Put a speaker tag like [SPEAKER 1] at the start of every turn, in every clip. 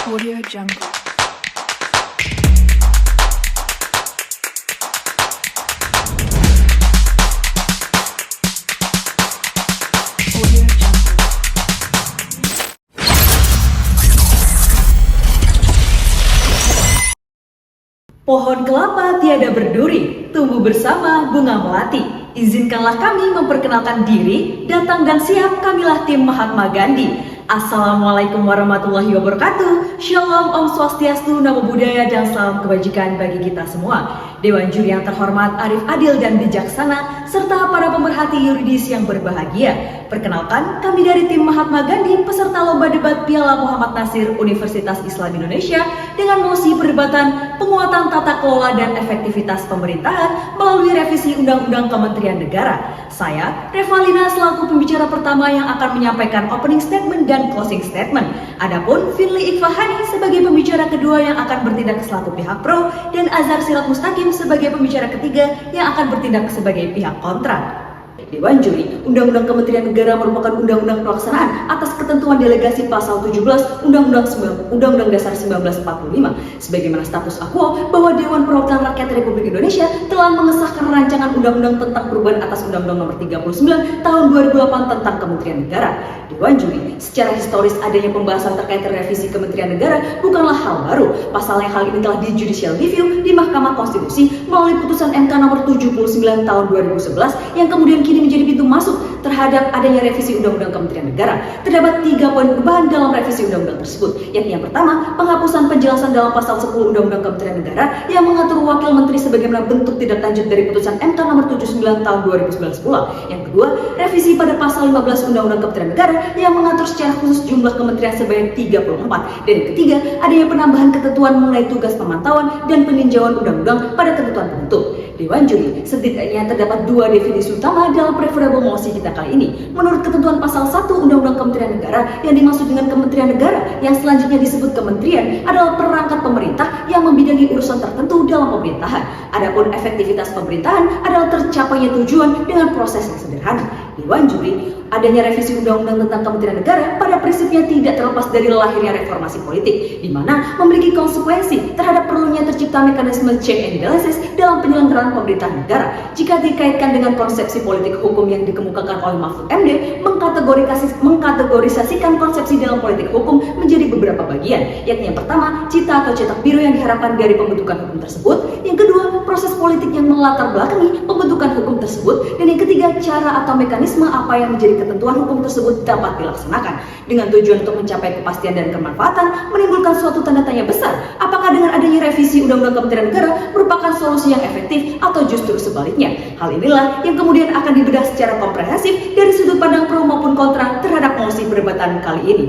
[SPEAKER 1] Audio Jungle. Audio Jungle.
[SPEAKER 2] Pohon kelapa tiada berduri, tumbuh bersama bunga melati. Izinkanlah kami memperkenalkan diri, datang dan siap, kamilah tim Mahatma Gandhi. Assalamualaikum warahmatullahi wabarakatuh. Shalom, Om Swastiastu, Namo Buddhaya, dan salam kebajikan bagi kita semua. Dewan juri yang terhormat, arif, adil, dan bijaksana, serta para pemerhati yuridis yang berbahagia. Perkenalkan, kami dari tim Mahatma Gandhi, peserta lomba debat Piala Muhammad Nasir Universitas Islam Indonesia dengan mosi perdebatan penguatan tata kelola dan efektivitas pemerintahan melalui revisi Undang-Undang Kementerian Negara. Saya, Revalina, selaku pembicara pertama yang akan menyampaikan opening statement dan closing statement. Adapun Finli Iqfahani sebagai pembicara kedua yang akan bertindak selaku pihak pro, dan Azhar Sirat Mustaqim sebagai pembicara ketiga yang akan bertindak sebagai pihak kontra. Dewan Juri, Undang-Undang Kementerian Negara merupakan undang-undang pelaksanaan atas ketentuan delegasi pasal 17 Undang-Undang Dasar 1945. Sebagaimana status quo bahwa Dewan Perwakilan Rakyat Republik Indonesia telah mengesahkan rancangan undang-undang tentang perubahan atas Undang-Undang Nomor 39 Tahun 2008 tentang Kementerian Negara. Dewan Juri, secara historis adanya pembahasan terkait revisi Kementerian Negara bukanlah hal baru. Pasalnya hal ini telah di judicial review di Mahkamah Konstitusi melalui putusan MK Nomor 79 Tahun 2011 yang kemudian kini menjadi pintu masuk terhadap adanya revisi Undang-Undang Kementerian Negara. Terdapat 3 poin perubahan dalam revisi Undang-Undang tersebut, yakni yang pertama, penghapusan penjelasan dalam pasal 10 Undang-Undang Kementerian Negara yang mengatur wakil menteri sebagaimana bentuk tindak lanjut dari putusan MK Nomor 79 Tahun 2011 pula. Yang kedua, revisi pada pasal 15 Undang-Undang Kementerian Negara yang mengatur secara khusus jumlah kementerian sebanyak 34. Dan yang ketiga, adanya penambahan ketentuan mengenai tugas pemantauan dan peninjauan undang-undang pada ketentuan tertentu. Dewan Juri, setidaknya terdapat 2 definisi utama dalam preferable mosi kita kali ini. Menurut ketentuan pasal 1 Undang-Undang Kementerian Negara, yang dimaksud dengan Kementerian Negara yang selanjutnya disebut kementerian adalah perangkat pemerintah yang membidangi urusan tertentu dalam pemerintahan. Adapun efektivitas pemerintahan adalah tercapainya tujuan dengan proses yang sederhana. Dewan Juri, adanya revisi Undang-Undang tentang Kementerian Negara pada prinsipnya tidak terlepas dari lahirnya reformasi politik, di mana memiliki konsekuensi terhadap perlunya tercipta mekanisme check and balances dalam penyelenggaraan pemerintahan negara. Jika dikaitkan dengan konsepsi politik hukum yang dikemukakan oleh Mahfud MD, mengkategorisasikan konsepsi dalam politik hukum menjadi beberapa bagian, yakni yang pertama, cita atau cetak biru yang diharapkan dari pembentukan hukum tersebut, yang kedua, proses politik yang melatar belakangi pembentukan hukum tersebut, dan yang ketiga, cara atau mekanisme apa yang menjadi ketentuan hukum tersebut dapat dilaksanakan. Dengan tujuan untuk mencapai kepastian dan kemanfaatan, menimbulkan suatu tanda tanya besar, apakah dengan adanya revisi Undang-Undang Kementerian Negara merupakan solusi yang efektif atau justru sebaliknya. Hal inilah yang kemudian akan dibedah secara komprehensif dari sudut pandang pro maupun kontra terhadap mosi perdebatan kali ini.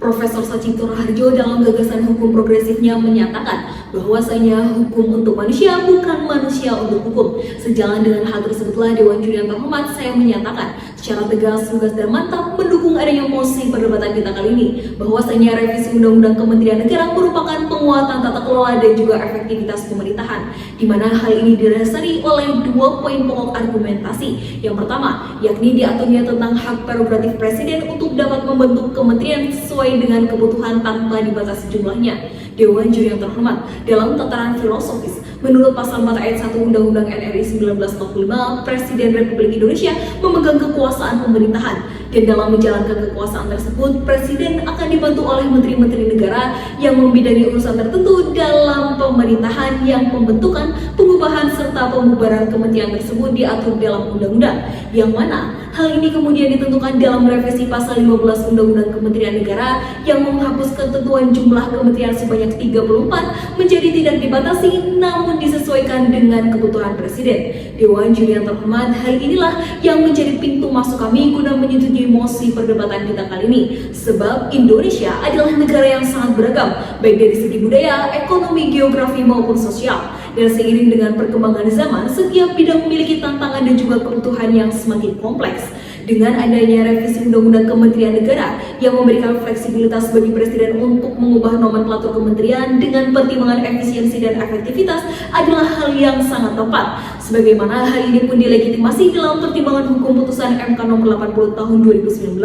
[SPEAKER 2] Profesor Sacito Raharjo dalam gagasan hukum progresifnya menyatakan bahwasanya hukum untuk manusia bukan manusia untuk hukum. Sejalan dengan hal tersebutlah Dewan Juri yang terhormat, saya menyatakan secara tegas, lugas, dan mantap mendukung adanya mosi perdebatan kita kali ini, bahwasanya revisi Undang-Undang Kementerian Negara merupakan penguatan tata kelola dan juga efektivitas pemerintahan, di mana hal ini didasari oleh 2 poin pokok argumentasi. Yang pertama, yakni diaturnya tentang hak prerogatif presiden untuk dapat membentuk kementerian sesuai dengan kebutuhan tanpa dibatasi jumlahnya. Dewan Juri yang terhormat, dalam tataran filosofis, menurut pasal 4 ayat 1 Undang-Undang RI 1945, Presiden Republik Indonesia memegang kekuasaan pemerintahan, dan dalam menjalankan kekuasaan tersebut, Presiden akan dibantu oleh menteri-menteri negara yang membidangi urusan tertentu dalam pemerintahan, yang pembentukan, pengubahan, serta pembubaran kementerian tersebut diatur dalam undang-undang, yang mana hal ini kemudian ditentukan dalam revisi pasal 15 Undang-Undang Kementerian Negara yang menghapus ketentuan jumlah kementerian sebanyak 34 menjadi tidak dibatasi namun disesuaikan dengan kebutuhan Presiden. Dewan Juri yang terhormat, hal inilah yang menjadi pintu masuk kami guna menyetujui mosi perdebatan kita kali ini. Sebab Indonesia adalah negara yang sangat beragam, baik dari segi budaya, ekonomi, geografi maupun sosial. Dan seiring dengan perkembangan zaman, setiap bidang memiliki tantangan dan juga kebutuhan yang semakin kompleks. Dengan adanya revisi Undang-Undang Kementerian Negara yang memberikan fleksibilitas bagi Presiden untuk mengubah nomenklatur kementerian dengan pertimbangan efisiensi dan efektivitas adalah hal yang sangat tepat. Sebagaimana hal ini pun dilegitimasi dalam pertimbangan hukum putusan MK nomor 80 tahun 2019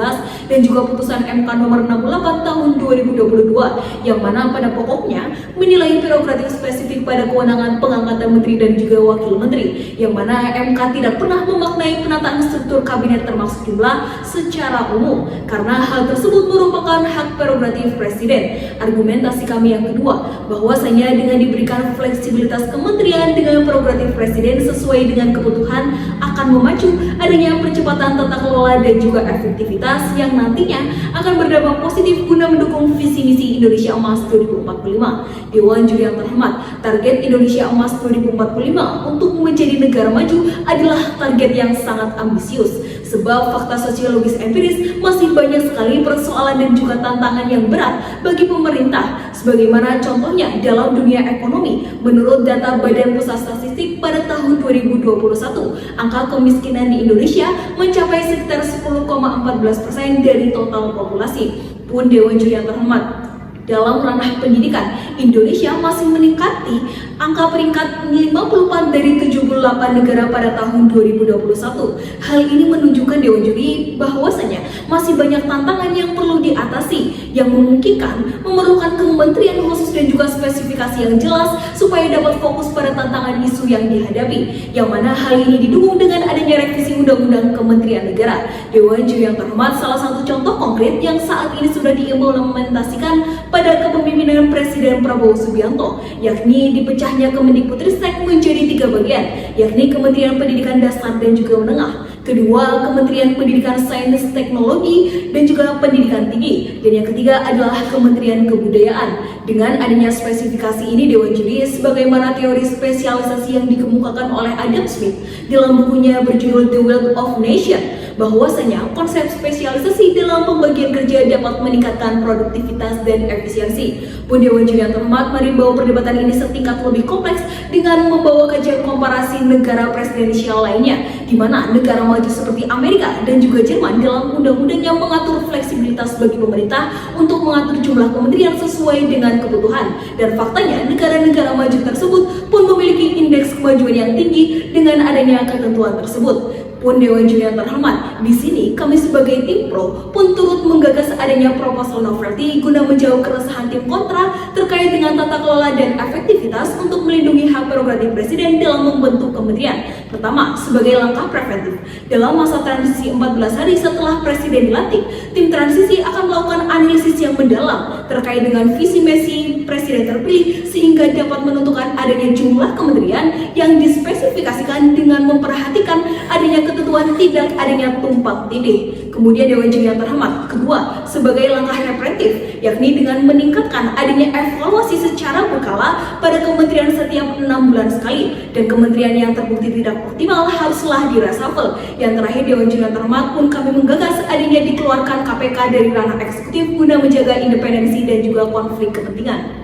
[SPEAKER 2] dan juga putusan MK nomor 68 tahun 2022 yang mana pada pokoknya menilai prerogatif spesifik pada kewenangan pengangkatan menteri dan juga wakil menteri, yang mana MK tidak pernah memaknai penataan struktur kabinet termasuk jumlah secara umum karena hal tersebut merupakan hak prerogatif presiden. Argumentasi kami yang kedua, bahwasanya dengan diberikan fleksibilitas kementerian dengan prerogatif presiden sesuai dengan kebutuhan akan memacu adanya percepatan tata kelola dan juga efektivitas yang nantinya akan berdampak positif guna mendukung visi misi Indonesia Emas 2045. Dewan Juri yang terhormat, target Indonesia Emas 2045 untuk menjadi negara maju adalah target yang sangat ambisius, sebab fakta sosiologis empiris masih banyak sekali persoalan dan juga tantangan yang berat bagi pemerintah. Sebagaimana contohnya dalam dunia ekonomi, menurut data Badan Pusat Statistik pada tahun 2021, angka kemiskinan di Indonesia mencapai sekitar 10,14% dari total populasi. Pun Dewan Juri yang terhormat, dalam ranah pendidikan, Indonesia masih meningkati angka peringkat 54 dari 78 negara pada tahun 2021. Hal ini menunjukkan Dewan Juri bahwasanya masih banyak tantangan yang perlu diatasi yang memungkinkan memerlukan kementerian khusus dan juga spesifikasi yang jelas supaya dapat fokus pada tantangan isu yang dihadapi, yang mana hal ini didukung dengan adanya revisi Undang-Undang Kementerian Negara. Dewan Juri yang terhormat, salah satu contoh konkret yang saat ini sudah diimplementasikan pada kepemimpinan Presiden Prabowo Subianto, yakni dipecahnya Kemendikbudristek menjadi 3 bagian, yakni Kementerian Pendidikan Dasar dan juga Menengah, kedua Kementerian Pendidikan Sains Teknologi dan juga Pendidikan Tinggi, dan yang ketiga adalah Kementerian Kebudayaan. Dengan adanya spesifikasi ini, Dewan Juri, sebagaimana teori spesialisasi yang dikemukakan oleh Adam Smith dalam bukunya berjudul The Wealth of Nation, bahwasanya konsep spesialisasi dalam pembagian kerja dapat meningkatkan produktivitas dan efisiensi. Pun Dewan Juri yang terhormat, mari bawa perdebatan ini setingkat lebih kompleks dengan membawa kajian komparasi negara presidensial lainnya, di mana negara maju seperti Amerika dan juga Jerman dalam undang-undangnya mengatur fleksibilitas bagi pemerintah untuk mengatur jumlah kementerian sesuai dengan kebutuhan. Dan faktanya negara-negara maju tersebut pun memiliki indeks kemajuan yang tinggi dengan adanya ketentuan tersebut. Pun Dewan Juri yang terhormat, di sini kami sebagai tim pro pun turut menggagas adanya proposal novelty guna menjawab keresahan tim kontra terkait dengan tata kelola dan efektivitas untuk melindungi hak prerogatif presiden dalam membentuk kementerian. Pertama, sebagai langkah preventif, dalam masa transisi 14 hari setelah presiden dilantik, tim transisi akan melakukan analisis yang mendalam terkait dengan visi misi presiden terpilih sehingga dapat menentukan adanya jumlah kementerian yang dispesifikasikan dengan memperhatikan adanya ketentuan tidak adanya tumpang tindih. Kemudian Dewan Juri yang terhormat, kedua, sebagai langkah preventif, yakni dengan meningkatkan adanya evaluasi secara berkala pada kementerian setiap 6 bulan sekali, dan kementerian yang terbukti tidak optimal haruslah direshuffle. Yang terakhir, Dewan Juri yang terhormat pun kami menggagas adanya dikeluarkan KPK dari ranah eksekutif guna menjaga independensi dan juga konflik kepentingan.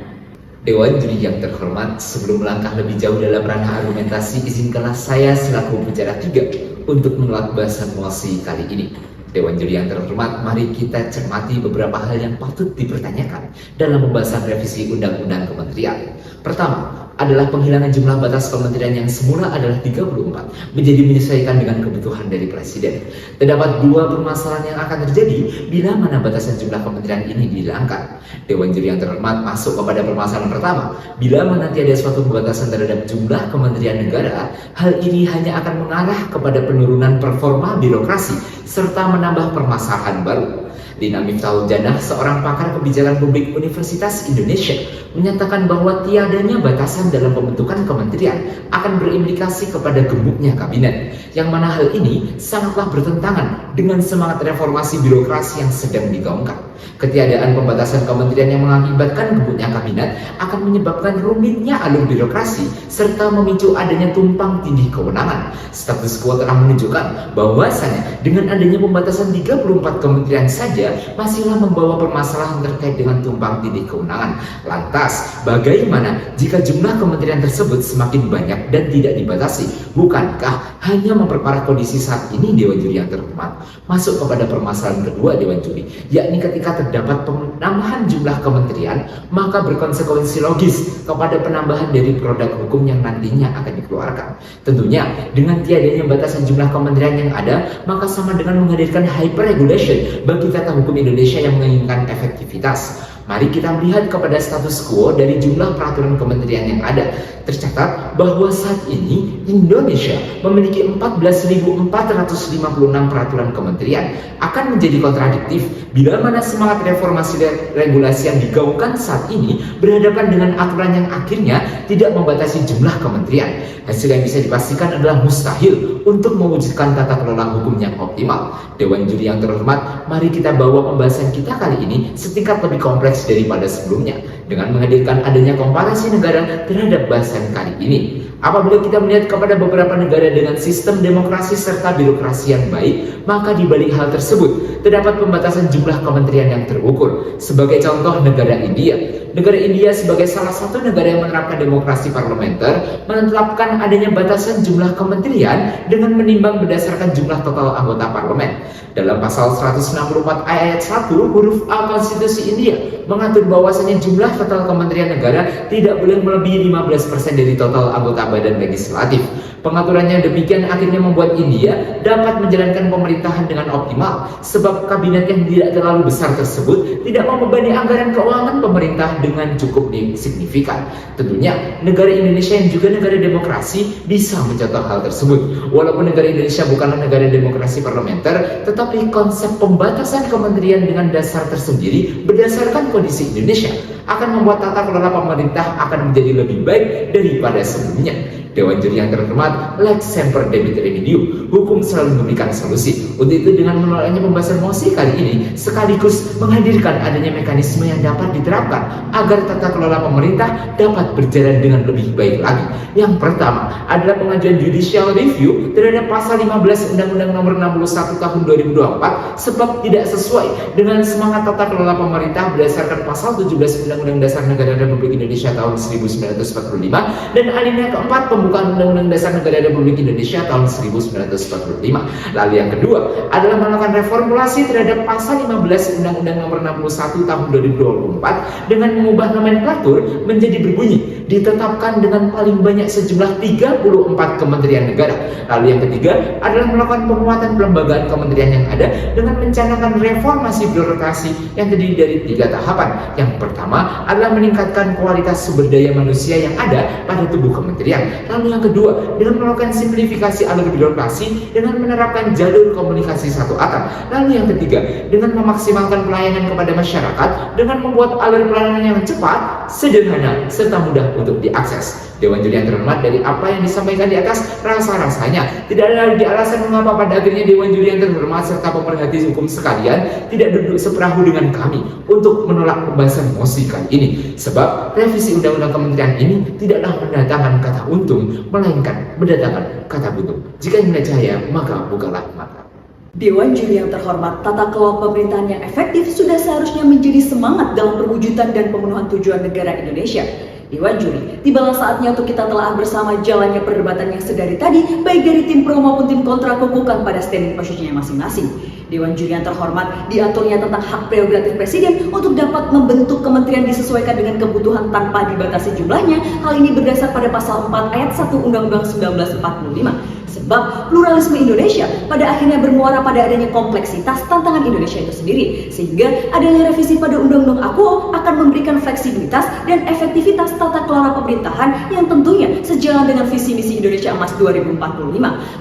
[SPEAKER 3] Dewan Juri yang terhormat, sebelum melangkah lebih jauh dalam ranah argumentasi, izinkanlah saya selaku pembicara 3 untuk menolak bahasan mosi kali ini. Dewan Juri yang terhormat, mari kita cermati beberapa hal yang patut dipertanyakan dalam pembahasan revisi Undang-Undang Kementerian. Pertama, adalah penghilangan jumlah batas kementerian yang semula adalah 34 menjadi menyesuaikan dengan kebutuhan dari presiden. Terdapat 2 permasalahan yang akan terjadi bila mana batasan jumlah kementerian ini dihilangkan. Dewan Juri yang terhormat masuk kepada permasalahan pertama. Bila mana nanti ada suatu pembatasan terhadap jumlah kementerian negara, hal ini hanya akan mengarah kepada penurunan performa birokrasi serta menambah permasalahan baru. Dina Miftahul Janah, seorang pakar kebijakan publik Universitas Indonesia, menyatakan bahwa tiadanya batasan dalam pembentukan kementerian akan berimplikasi kepada gemuknya kabinet, yang mana hal ini sangatlah bertentangan dengan semangat reformasi birokrasi yang sedang digaungkan. Ketiadaan pembatasan kementerian yang mengakibatkan gemuknya kabinet akan menyebabkan rumitnya alur birokrasi serta memicu adanya tumpang tindih kewenangan. Status quo telah menunjukkan bahwasanya dengan adanya pembatasan 34 kementerian saja masihlah membawa permasalahan terkait dengan tumpang tindih kewenangan. Lantas, bagaimana jika jumlah kementerian tersebut semakin banyak dan tidak dibatasi? Bukankah hanya memperparah kondisi saat ini? Dewan Juri yang terhormat masuk kepada permasalahan kedua Dewan Juri, yakni ketika ketika terdapat penambahan jumlah kementerian, maka berkonsekuensi logis kepada penambahan dari produk hukum yang nantinya akan dikeluarkan. Tentunya, dengan tiadanya batasan jumlah kementerian yang ada, maka sama dengan menghadirkan hyper-regulation bagi tata hukum Indonesia yang menginginkan efektivitas. Mari kita melihat kepada status quo dari jumlah peraturan kementerian yang ada. Tercatat bahwa saat ini Indonesia memiliki 14.456 peraturan kementerian. Akan menjadi kontradiktif bila mana semangat reformasi regulasi yang digaungkan saat ini berhadapan dengan aturan yang akhirnya tidak membatasi jumlah kementerian. Hasil yang bisa dipastikan adalah mustahil untuk mewujudkan tata kelola hukum yang optimal. Dewan Juri yang terhormat, mari kita bawa pembahasan kita kali ini setingkat lebih kompleks daripada sebelumnya dengan menghadirkan adanya komparasi negara terhadap bahasan kali ini. Apabila kita melihat kepada beberapa negara dengan sistem demokrasi serta birokrasi yang baik, maka di balik hal tersebut terdapat pembatasan jumlah kementerian yang terukur. Sebagai contoh, negara India. Negara India sebagai salah satu negara yang menerapkan demokrasi parlementer menetapkan adanya batasan jumlah kementerian dengan menimbang berdasarkan jumlah total anggota parlemen. Dalam pasal 164 ayat 1 huruf A Konstitusi India mengatur bahwasanya jumlah total kementerian negara tidak boleh melebihi 15% dari total anggota badan legislatif. Pengaturannya demikian akhirnya membuat India dapat menjalankan pemerintahan dengan optimal, sebab kabinet yang tidak terlalu besar tersebut tidak membebani anggaran keuangan pemerintah dengan cukup signifikan. Tentunya negara Indonesia yang juga negara demokrasi bisa mencontoh hal tersebut. Walaupun negara Indonesia bukanlah negara demokrasi parlementer, tetapi konsep pembatasan kementerian dengan dasar tersendiri berdasarkan kondisi Indonesia akan membuat tata kelola pemerintah akan menjadi lebih baik daripada sebelumnya. Dewan Juri yang terhormat, lex semper debit remedium, hukum selalu memberikan solusi. Untuk itu dengan menolaknya pembahasan mosi kali ini sekaligus menghadirkan adanya mekanisme yang dapat diterapkan agar tata kelola pemerintah dapat berjalan dengan lebih baik lagi. Yang pertama adalah pengajuan judicial review terhadap pasal 15 Undang-Undang Nomor 61 Tahun 2024 sebab tidak sesuai dengan semangat tata kelola pemerintah berdasarkan pasal 17 Undang-Undang Dasar Negara Republik Indonesia tahun 1945 dan alinea keempat pembukaan Undang-Undang Dasar Negara Republik Indonesia tahun 1945. Lalu yang kedua adalah melakukan reformulasi terhadap pasal 15 Undang-Undang Nomor 61 Tahun 2024 dengan mengubah nomenklatur menjadi berbunyi ditetapkan dengan paling banyak sejumlah 34 kementerian negara. Lalu yang ketiga adalah melakukan penguatan pelembagaan kementerian yang ada dengan mencanangkan reformasi birokrasi yang terdiri dari 3 tahapan. Yang pertama adalah meningkatkan kualitas sumber daya manusia yang ada pada tubuh kementerian. Lalu yang kedua dengan melakukan simplifikasi alur birokrasi dengan menerapkan jalur komunikasi satu atap. Lalu yang ketiga dengan memaksimalkan pelayanan kepada masyarakat dengan membuat alur pelayanan yang cepat, sederhana, serta mudah untuk diakses. Dewan Juri yang terhormat, dari apa yang disampaikan di atas, rasa-rasanya tidak ada lagi alasan mengapa pada akhirnya Dewan Juri yang terhormat serta pemerhati hukum sekalian tidak duduk seperahu dengan kami untuk menolak pembahasan mosi kali ini. Sebab revisi Undang-Undang Kementerian ini tidaklah mendatangkan kata untung, melainkan mendatangkan kata buntung. Jika ingin jaya, maka bukalah mata.
[SPEAKER 2] Dewan Juri yang terhormat, tata kelola pemerintahan yang efektif sudah seharusnya menjadi semangat dalam perwujudan dan pemenuhan tujuan negara Indonesia. Dewan Juri, tibalah saatnya untuk kita telah bersama jalannya perdebatan yang sedari tadi, baik dari tim pro maupun tim kontra kukuhkan pada standing posisinya masing-masing. Dewan Juri yang terhormat, diaturnya tentang hak prerogatif presiden untuk dapat membentuk kementerian disesuaikan dengan kebutuhan tanpa dibatasi jumlahnya. Hal ini berdasar pada pasal 4 ayat 1 Undang-Undang 1945. Sebab pluralisme Indonesia pada akhirnya bermuara pada adanya kompleksitas tantangan Indonesia itu sendiri, sehingga adanya revisi pada Undang-Undang AKUO akan memberikan fleksibilitas dan efektivitas tata kelola pemerintahan yang tentunya sejalan dengan visi misi Indonesia Emas 2045.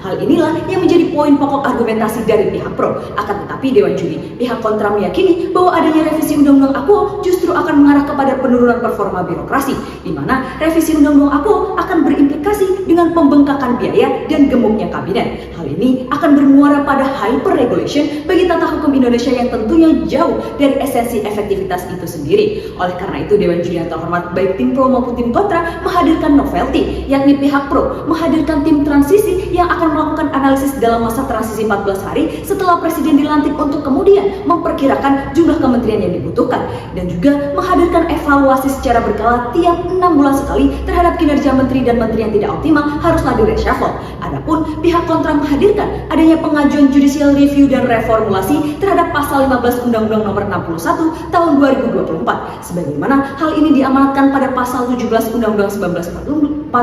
[SPEAKER 2] Hal inilah yang menjadi poin pokok argumentasi dari pihak pro. Akan tetapi Dewan Juri, pihak kontra meyakini bahwa adanya revisi Undang-Undang AKUO justru akan mengarah kepada penurunan performa birokrasi, di mana revisi Undang-Undang AKUO akan berimplikasi dengan pembengkakan biaya dan gemuknya kabinet. Hal ini akan bermuara pada hyper regulation bagi tata hukum Indonesia yang tentunya jauh dari esensi efektivitas itu sendiri. Oleh karena itu Dewan Juri yang terhormat, baik tim pro maupun tim kontra menghadirkan novelty, yakni pihak pro menghadirkan tim transisi yang akan melakukan analisis dalam masa transisi 14 hari setelah presiden dilantik untuk kemudian memperkirakan jumlah kementerian yang dibutuhkan, dan juga menghadirkan evaluasi evaluasi secara berkala tiap 6 bulan sekali terhadap kinerja menteri dan menteri yang tidak optimal haruslah di-reshuffle. Adapun pihak kontra menghadirkan adanya pengajuan judicial review dan reformulasi terhadap pasal 15 Undang-Undang Nomor 61 Tahun 2024, sebagaimana hal ini diamanatkan pada pasal 17 Undang-Undang 1945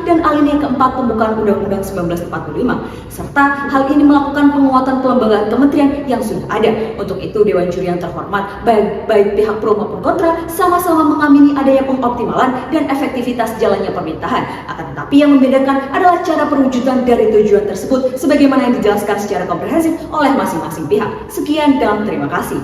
[SPEAKER 2] dan alinea keempat pembukaan Undang-Undang 1945, serta hal ini melakukan penguatan kelembagaan kementerian yang sudah ada. Untuk itu, Dewan Juri yang terhormat, baik pihak pro maupun kontra, sama-sama mengamini adanya pengoptimalan dan efektivitas jalannya pemerintahan. Akan tetapi yang membedakan adalah cara perwujudan dari tujuan tersebut, sebagaimana yang dijelaskan secara komprehensif oleh masing-masing pihak. Sekian dan terima kasih.